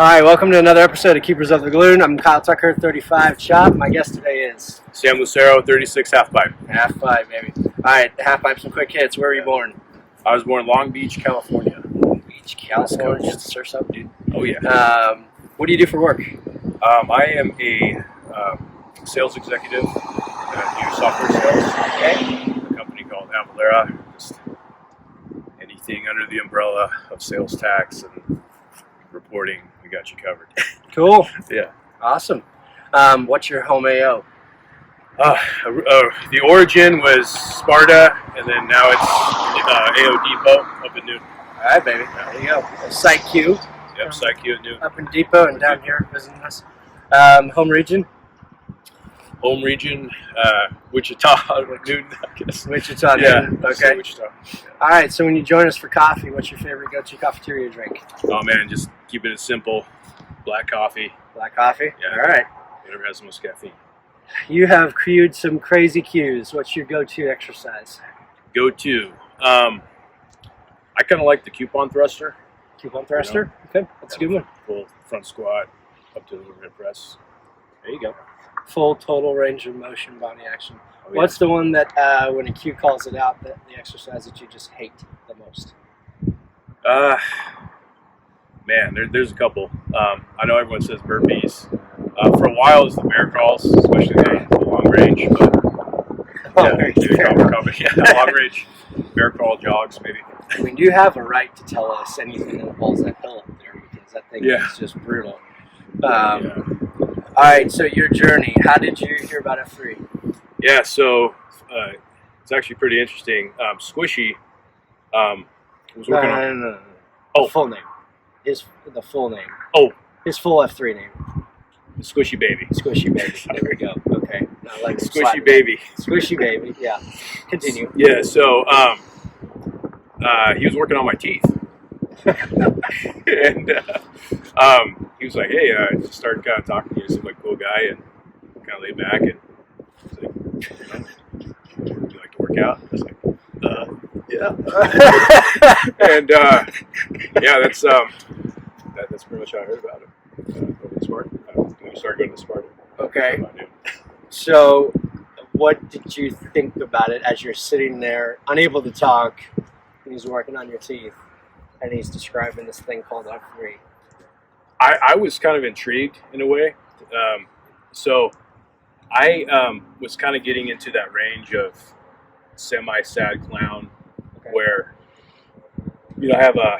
All right, welcome to another episode of Keepers of the Gloom. I'm Kyle Tucker, 35 chop. My guest today is Sam Lucero, 36 half pipe. half pipe, baby. All right, half pipe, some quick hits. Where were you born? I was born in Long Beach, California. Beach, California. Surf's up, dude. Oh yeah. What do you do for work? I am a sales executive. I do software sales. Okay. A company called Avalera. Just anything under the umbrella of sales tax and reporting, we got you covered. Cool. Yeah. Awesome. What's your home AO? The origin was Sparta, and then now it's AO Depot up in Newton. All right, baby. There you go. Site Q. Yep, Psyche at Newton. Up in Depot and down here visiting us. Home region? Home region, Wichita, Newton, I guess. Wichita. Yeah. Newton. Okay. Wichita. All right, so when you join us for coffee, what's your favorite go-to cafeteria drink? Oh man, just keeping it simple. Black coffee. Black coffee? Yeah. All right. Whatever has the most caffeine. You have queued some crazy cues. What's your go-to exercise? Go to. I kind of like the coupon thruster. Coupon thruster? Okay, that's a good one. Full front squat up to the overhead press. There you go. Full total range of motion body action. Oh, yeah. What's the one that when a cue calls it out, the exercise that you just hate the most? Man, there's a couple. I know everyone says burpees. For a while, it was the bear crawls, especially the long range. But long range bear crawl jogs, maybe. I mean, you have a right to tell us anything that involves that hill up there because that thing is just brutal. All right, so your journey. How did you hear about F3? Yeah, so it's actually pretty interesting. Squishy was working on. No. Oh. The full name. The full name. Oh. His full F3 name. Squishy Baby. Squishy Baby. There we go. Okay. I like Squishy Baby. Squishy Baby. Yeah. Continue. Yeah. So he was working on my teeth, and he was like, "Hey," just started kind of talking to you. He seemed like a cool guy and kind of laid back. And he's like, "Would you like to work out?" I was like, "Yeah." And yeah, that's pretty much how I heard about him. Over the Sparta. When we started going to Sparta. Okay. So, what did you think about it as you're sitting there, unable to talk, and he's working on your teeth, and he's describing this thing called F3? I was kind of intrigued in a way. So I was kind of getting into that range of semi-sad clown, where I have a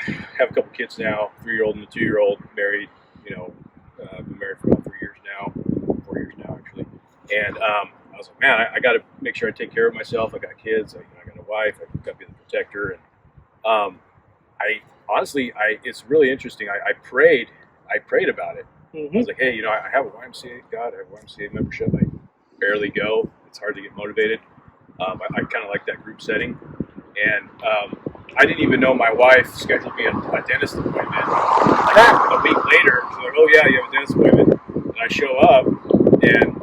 couple kids now, 3-year-old and a 2-year-old, married. Been married for about 3 years now, 4 years now actually. And I was like, man, I got to make sure I take care of myself. I got kids. I got a wife. I got to be the protector. And it's really interesting. I prayed about it. Mm-hmm. I was like, hey, I have a YMCA. God, I have a YMCA membership. I barely go. It's hard to get motivated. I kind of like that group setting. And I didn't even know my wife scheduled me a dentist appointment. Like a week later, she's like, oh yeah, you have a dentist appointment. And I show up, and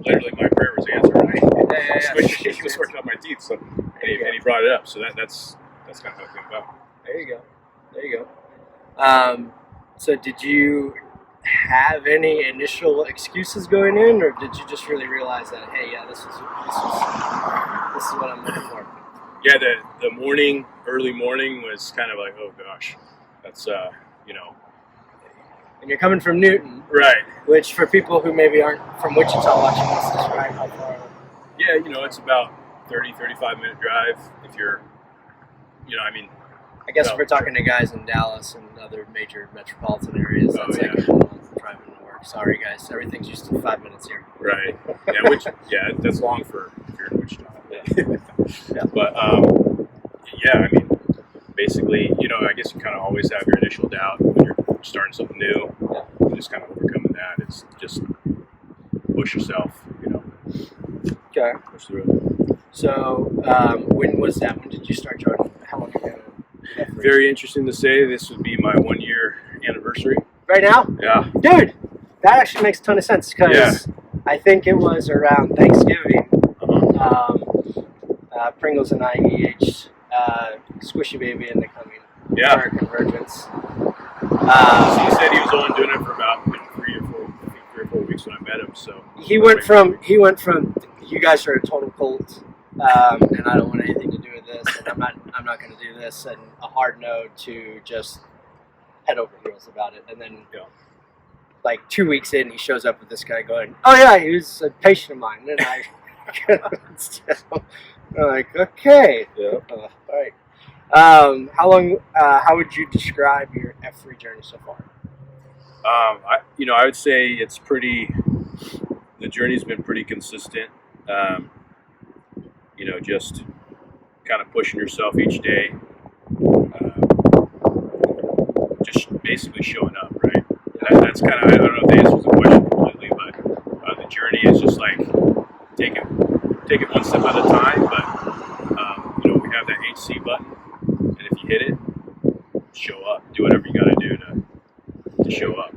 literally my prayer was answered. He was working on my teeth, and he brought it up. So that's kind of how it came about. There you go. So did you have any initial excuses going in, or did you just really realize that, hey, yeah, this is what I'm looking for? Yeah, the early morning was kind of like, oh gosh, that's And you're coming from Newton, right? Which for people who maybe aren't from Wichita watching this, describe how far. Yeah, it's about 35 minute drive if you're, I guess if we're talking to guys in Dallas and other major metropolitan areas, that's like driving to work. Sorry guys, everything's just 5 minutes here. Right. Yeah, that's long for if you're in Wichita. Yeah. But basically, I guess you kind of always have your initial doubt when you're starting something new. Yeah. Just kind of overcoming that. It's just push yourself. Okay. Push through it. So, when was that? When did you start joining? How long ago? Very interesting to say. This would be my 1 year anniversary. Right now? Yeah. Dude, that actually makes a ton of sense because I think it was around Thanksgiving. Pringles and I EH Squishy Baby into coming. Yeah. Our convergence. So he said he was only doing it for about 3 or 4 weeks when I met him. So he went from you guys are a total cult, and I don't want anything to do with this, and I'm not going to do this, and a hard no to just head over heels about it, and then like 2 weeks in, he shows up with this guy going, "Oh yeah, he was a patient of mine," and I'm like, okay, all right. How long? How would you describe your F3 journey so far? I would say it's pretty. The journey's been pretty consistent. Just kind of pushing yourself each day. Just basically showing up, right? That's kind of, I don't know if that answers the question completely, but the journey is just like take it one step at a time. But we have that HC button, and if you hit it, show up. Do whatever you got to do to show up.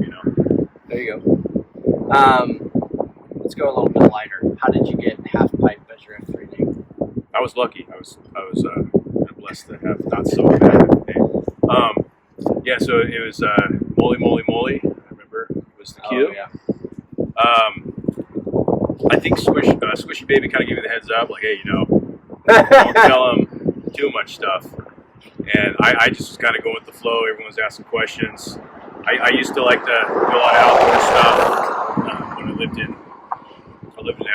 There you go. Let's go a little bit lighter. How did you get half pipe as your F3 name? I was lucky. I was blessed to have not so bad name. So it was Moly. I remember it was the cue. Oh, yeah. I think Squishy Baby kind of gave me the heads up, like, hey, don't tell him too much stuff. And I just was kind of going with the flow. Everyone's asking questions. I used to like to do a lot of outdoor stuff when I lived in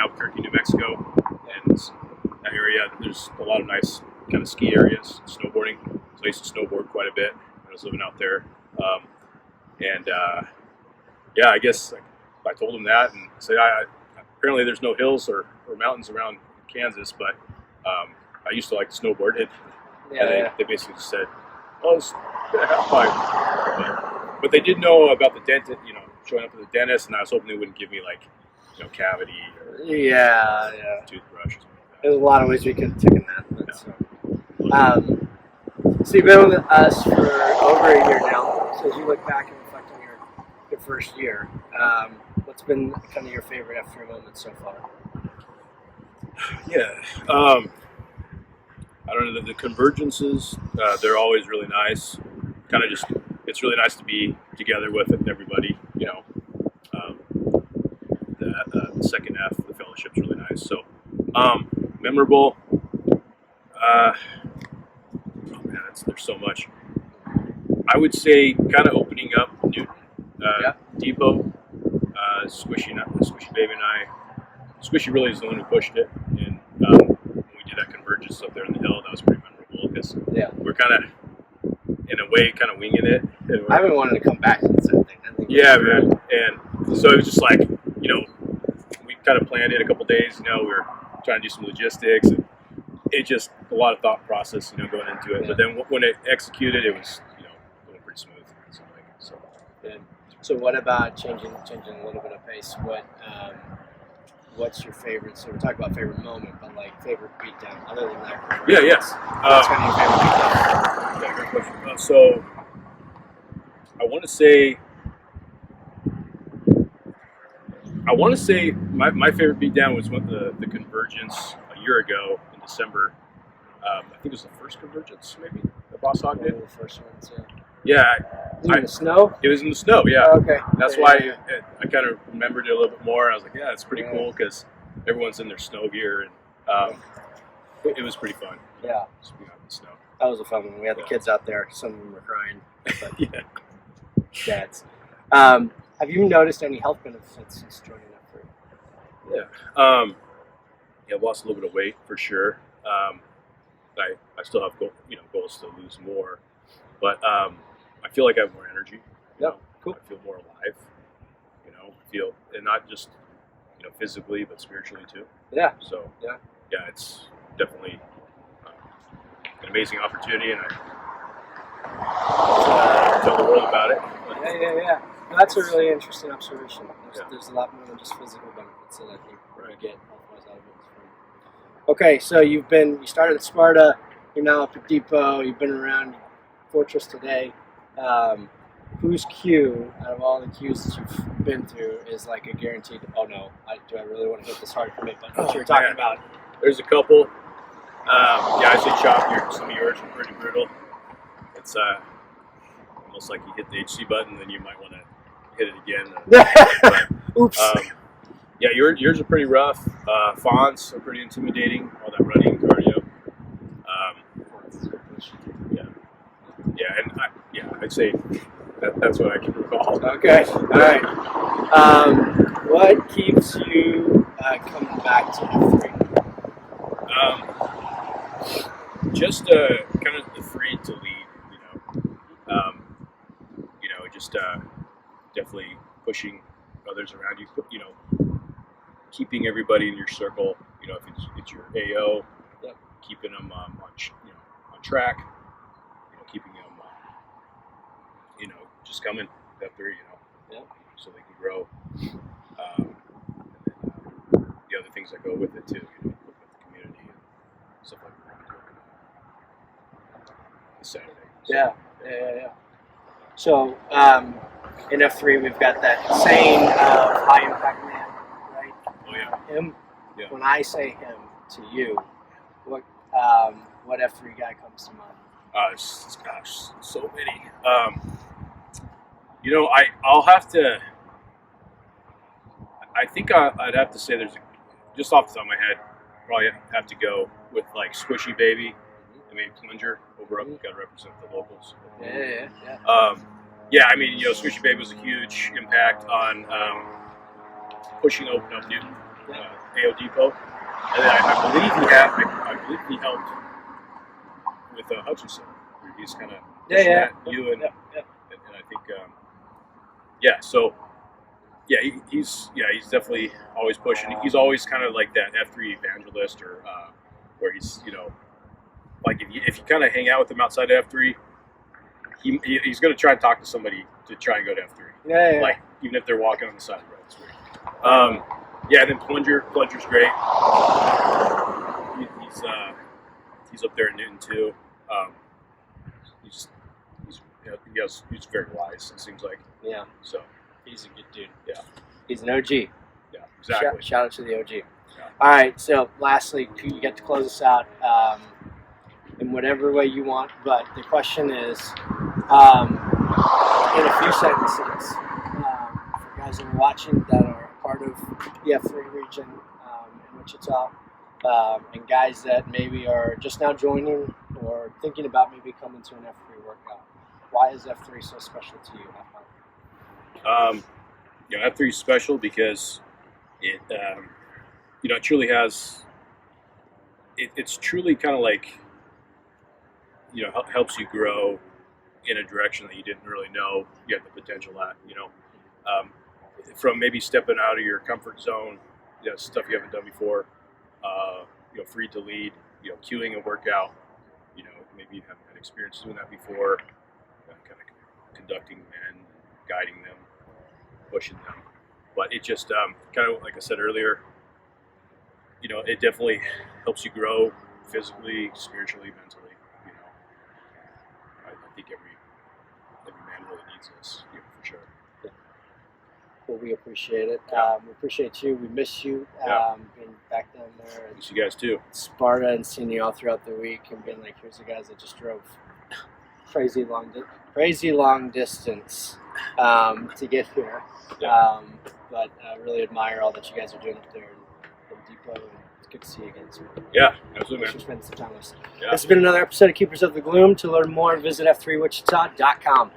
Albuquerque, New Mexico, and that area. There's a lot of nice kind of ski areas, snowboarding. So I used to snowboard quite a bit when I was living out there. I guess I told him that and said, apparently there's no hills or mountains around Kansas, but I used to like to snowboard it. And they basically just said, "Oh, it's gonna have fun." But they did know about the dentist, showing up at the dentist, and I was hoping they wouldn't give me like, cavity or toothbrush or something like that. There's a lot of ways we could have taken that. So you've been with us for over a year now. So as you look back and reflect on your first year, what's been kind of your favorite F3 moment so far? Yeah. I don't know, the convergences, they're always really nice. Kind of just, it's really nice to be together with everybody, the second F, the fellowship's really nice. So, memorable, there's so much. I would say kind of opening up Newton, Depot, Squishy Baby and I. Squishy really is the one who pushed it, and when we did that convergence up there in the hill, that was pretty memorable because we're kind of, in a way, kind of winging it. I've been wanting to come back to this thing. Yeah, man. And so it was just like, we kind of planned it a couple days. We were trying to do some logistics, and it just a lot of thought process, going into it. Yeah. But then when it executed, it was, going pretty smooth. So. Good. So what about changing a little bit of pace? What's your favorite? So we're talking about favorite moment, but like favorite beatdown other than that. Yeah. What's kind of your favorite beatdown? Yeah, great question. So I want to say my favorite beatdown was when the convergence a year ago in December. I think it was the first convergence, maybe the Boss Hog did. The first ones, yeah. Was it in the snow? It was in the snow, yeah. Oh, okay. That's why I kind of remembered it a little bit more. I was like, yeah, it's pretty cool because everyone's in their snow gear, and it was pretty fun. Yeah. Just being out in the snow. That was a fun one. We had the kids out there. Some of them were crying. But yeah. Dads. Have you noticed any health benefits since joining F3? Yeah. I've lost a little bit of weight for sure. I still have goals to lose more, but I feel like I have more energy. Cool. I feel more alive. And not just physically, but spiritually too. Yeah. So it's definitely an amazing opportunity, and I tell the world about it. Yeah. Well, that's a really interesting observation. There's a lot more than just physical benefits that I think you get health-wise out of it. Okay, so you started at Sparta, you're now up at Depot, you've been around Fortress today. Whose queue, out of all the queues that you've been through, is like a guaranteed, do I really want to hit this hard commit button? What you're talking about? There's a couple. I say chop some of yours are pretty brutal. It's almost like you hit the HC button, then you might want to hit it again. But, Oops. yeah, yours are pretty rough. Fawns are pretty intimidating. All that running cardio. I'd say that's what I can recall. Okay. All right. What keeps you coming back to F3? Just kind of the free to lead, just definitely pushing others around you, keeping everybody in your circle, if it's your AO, Yep. keeping them on track, keeping them, just coming F3, Yep. so they can grow. And then, the other things that go with it too, with the community and stuff like that. Saturday. Yeah. So in F3, we've got that saying of high impact man, right? Oh yeah. Him. Yeah. When I say him to you, what F3 guy comes to mind? Gosh, so many. I'll have to. I think I'd have to say just off the top of my head, probably have to go with like Squishy Baby and maybe Plunger over up. Got to represent the locals. Yeah. Squishy Baby was a huge impact on pushing open up Newton, AO Depot, and then I believe he helped with Hutchinson. He's kind of you and I think he's definitely always pushing. He's always kind of like that F3 evangelist, or where he's like if you kind of hang out with him outside of F3, he's going to try and talk to somebody to try and go to F3. Yeah. Like even if they're walking on the side of the road. It's weird. And then Plunger's great. He's up there in Newton too. He's very wise, it seems like. Yeah. So he's a good dude. Yeah. He's an OG. Yeah, exactly. Shout out to the OG. Yeah. All right. So lastly, you get to close us out in whatever way you want. But the question is, in a few sentences, for guys that are watching that are part of the F3 region in Wichita, and guys that maybe are just now joining or thinking about maybe coming to an F3 workout, why is F3 so special to you? F3 is special because it, it truly has. It's truly kind of like, helps you grow in a direction that you didn't really know you had the potential at. From maybe stepping out of your comfort zone, stuff you haven't done before. Free to lead. Queuing a workout. Maybe you haven't had experience doing that before. Kind of conducting men, guiding them, pushing them. But it just kind of like I said earlier, it definitely helps you grow physically, spiritually, mentally. I think every man really needs this, for sure. Well, we appreciate it. We appreciate you. We miss you being back down there. Miss you guys too. Sparta, and seeing you all throughout the week and being like, here's the guys that just drove crazy long distance to get here. Yeah. But I really admire all that you guys are doing up there in Depot, and it's good to see you again. So Yeah, absolutely, thanks for man. spending some time with us. Yeah. This has been another episode of Keepers of the Gloom. To learn more, visit f3wichita.com.